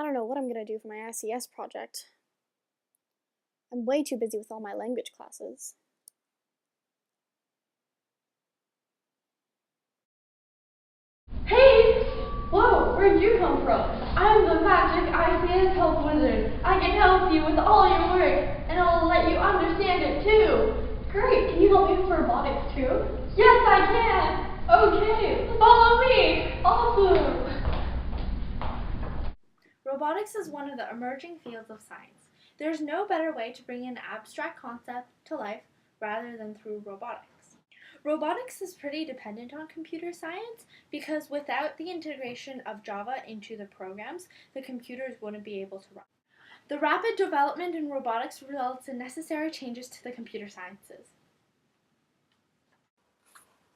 I don't know what I'm going to do for my ICS project. I'm way too busy with all my language classes. Hey! Whoa, where'd you come from? I'm the magic ICS help wizard. I can help you with all your work, and I'll let you understand it too. Great, can you help me with robotics too? Yes, I can! Okay, follow me! Awesome! Robotics is one of the emerging fields of science. There's no better way to bring an abstract concept to life rather than through robotics. Robotics is pretty dependent on computer science because without the integration of Java into the programs, the computers wouldn't be able to run. The rapid development in robotics results in necessary changes to the computer sciences.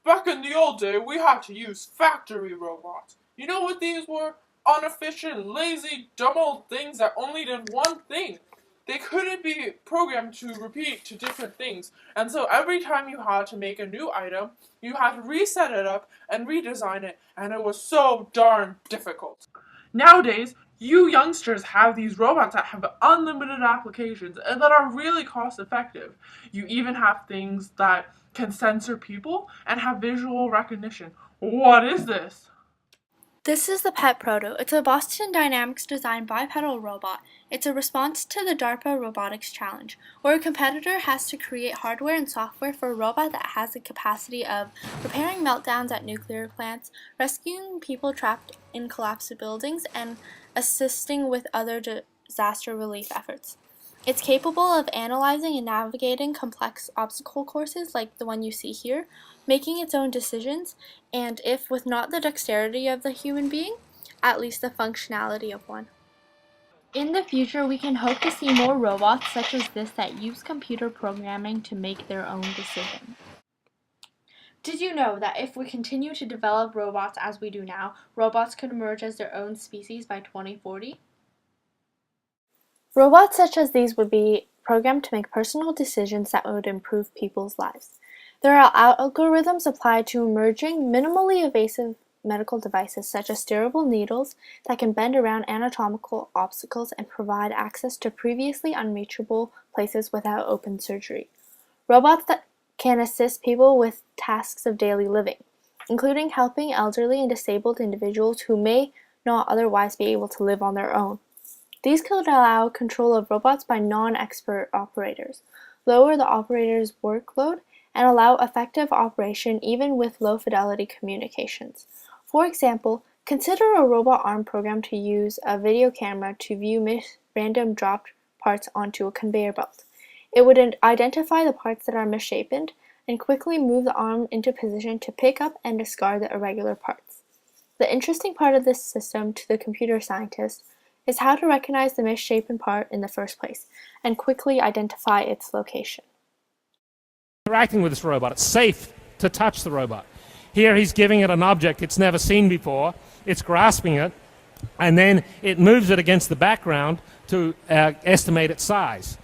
Back in the old day, we had to use factory robots. You know what these were? Inefficient, lazy, dumb old things that only did one thing. They couldn't be programmed to repeat to different things, and so every time you had to make a new item, you had to reset it up and redesign it, and it was so darn difficult. Nowadays, you youngsters have these robots that have unlimited applications and that are really cost effective. You even have things that can censor people and have visual recognition. What is this? This is the PET Proto. It's a Boston Dynamics designed bipedal robot. It's a response to the DARPA Robotics Challenge, where a competitor has to create hardware and software for a robot that has the capacity of repairing meltdowns at nuclear plants, rescuing people trapped in collapsed buildings, and assisting with other disaster relief efforts. It's capable of analyzing and navigating complex obstacle courses like the one you see here, making its own decisions, and if with not the dexterity of the human being, at least the functionality of one. In the future, we can hope to see more robots such as this that use computer programming to make their own decisions. Did you know that if we continue to develop robots as we do now, robots could emerge as their own species by 2040? Robots such as these would be programmed to make personal decisions that would improve people's lives. There are algorithms applied to emerging minimally invasive medical devices such as steerable needles that can bend around anatomical obstacles and provide access to previously unreachable places without open surgery. Robots that can assist people with tasks of daily living, including helping elderly and disabled individuals who may not otherwise be able to live on their own. These could allow control of robots by non-expert operators, lower the operator's workload, and allow effective operation even with low-fidelity communications. For example, consider a robot arm programmed to use a video camera to view random dropped parts onto a conveyor belt. It would identify the parts that are misshapen and quickly move the arm into position to pick up and discard the irregular parts. The interesting part of this system to the computer scientist is how to recognize the misshapen part in the first place and quickly identify its location. Interacting with this robot, it's safe to touch the robot. Here he's giving it an object it's never seen before, it's grasping it, and then it moves it against the background to estimate its size.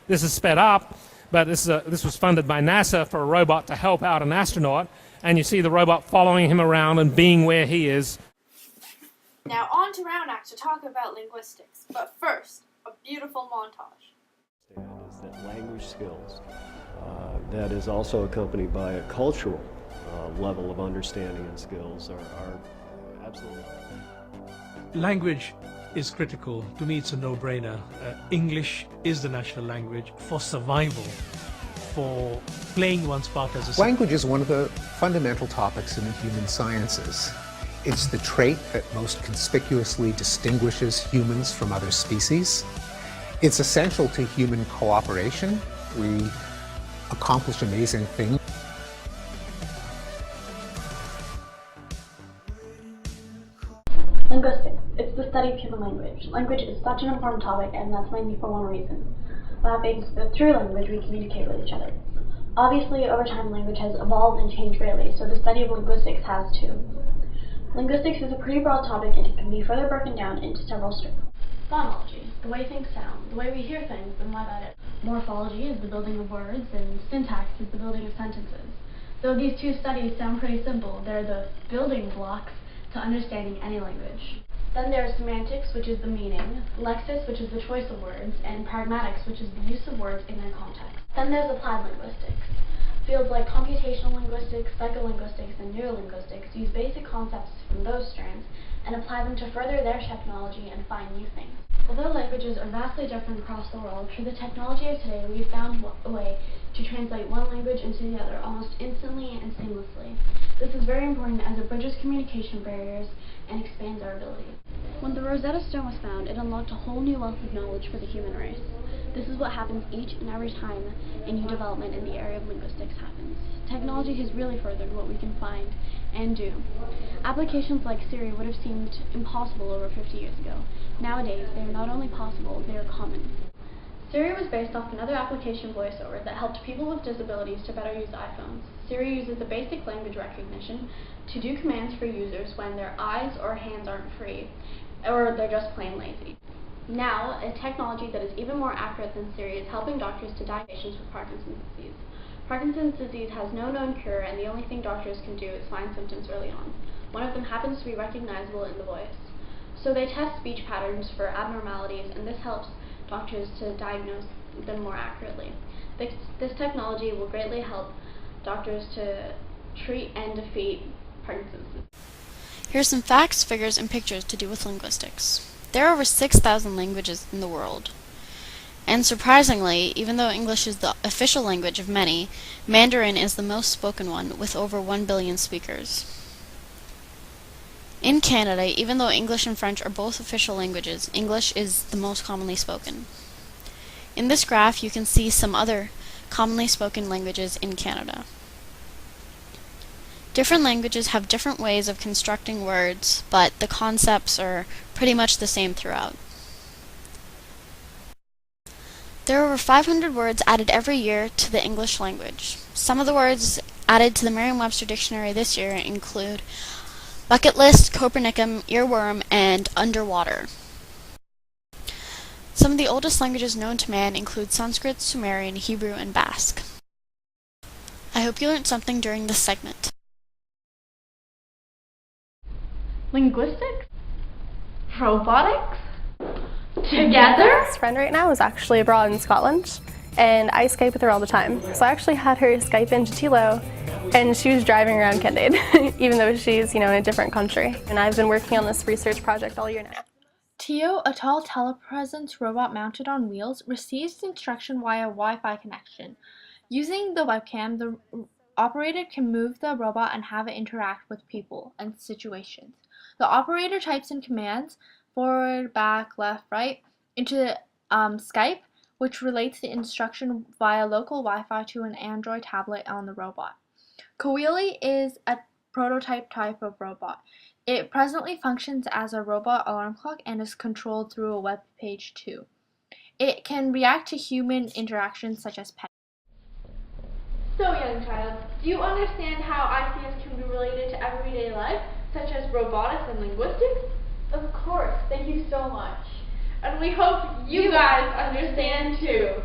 This is sped up, but this was funded by NASA for a robot to help out an astronaut, and you see the robot following him around and being where he is. Now on to Round Act to talk about linguistics, but first, a beautiful montage. Is that language skills that is also accompanied by a cultural level of understanding and skills are absolutely. Language is critical. To me, it's a no-brainer. English is the national language for survival, for playing one's part as a Language is one of the fundamental topics in the human sciences. It's the trait that most conspicuously distinguishes humans from other species. It's essential to human cooperation. We accomplish amazing things. Linguistics. It's the study of human language. Language is such an important topic, and that's mainly for one reason. That being that through language we communicate with each other. Obviously, over time language has evolved and changed greatly, so the study of linguistics has too. Linguistics is a pretty broad topic, and it can be further broken down into several streams. Phonology, the way things sound, the way we hear things, and why that is. Morphology is the building of words, and syntax is the building of sentences. Though these two studies sound pretty simple, they're the building blocks to understanding any language. Then there's semantics, which is the meaning, lexis, which is the choice of words, and pragmatics, which is the use of words in their context. Then there's applied linguistics. Fields like computational linguistics, psycholinguistics, and neurolinguistics use basic concepts from those strands and apply them to further their technology and find new things. Although languages are vastly different across the world, through the technology of today, we've found a way to translate one language into the other almost instantly and seamlessly. This is very important as it bridges communication barriers and expands our abilities. When the Rosetta Stone was found, it unlocked a whole new wealth of knowledge for the human race. This is what happens each and every time a new development in the area of linguistics happens. Technology has really furthered what we can find and do. Applications like Siri would have seemed impossible over 50 years ago. Nowadays, they are not only possible, they are common. Siri was based off another application voiceover that helped people with disabilities to better use iPhones. Siri uses the basic language recognition to do commands for users when their eyes or hands aren't free, or they're just plain lazy. Now, a technology that is even more accurate than Siri is helping doctors to diagnose patients with Parkinson's disease. Parkinson's disease has no known cure, and the only thing doctors can do is find symptoms early on. One of them happens to be recognizable in the voice. So they test speech patterns for abnormalities, and this helps doctors to diagnose them more accurately. This technology will greatly help doctors to treat and defeat Parkinson's disease. Here's some facts, figures, and pictures to do with linguistics. There are over 6,000 languages in the world. And surprisingly, even though English is the official language of many, Mandarin is the most spoken one, with over 1 billion speakers. In Canada, even though English and French are both official languages, English is the most commonly spoken. In this graph, you can see some other commonly spoken languages in Canada. Different languages have different ways of constructing words, but the concepts are pretty much the same throughout. There are over 500 words added every year to the English language. Some of the words added to the Merriam-Webster dictionary this year include bucket list, Copernicum, earworm, and underwater. Some of the oldest languages known to man include Sanskrit, Sumerian, Hebrew, and Basque. I hope you learned something during this segment. Linguistics? Robotics? Together? My best friend right now is actually abroad in Scotland, and I Skype with her all the time. So I actually had her Skype into Tilo, and she was driving around Candide, even though she's, in a different country. And I've been working on this research project all year now. Tio, a tall telepresence robot mounted on wheels, receives instruction via Wi-Fi connection. Using the webcam, the operator can move the robot and have it interact with people and situations. The operator types in commands, forward, back, left, right, into Skype, which relates the instruction via local Wi-Fi to an Android tablet on the robot. Coeli is a prototype type of robot. It presently functions as a robot alarm clock and is controlled through a web page too. It can react to human interactions such as pets. So, young child, do you understand how ICS can be related to everyday life, such as robotics and linguistics? Of course, thank you so much. And we hope you guys understand too.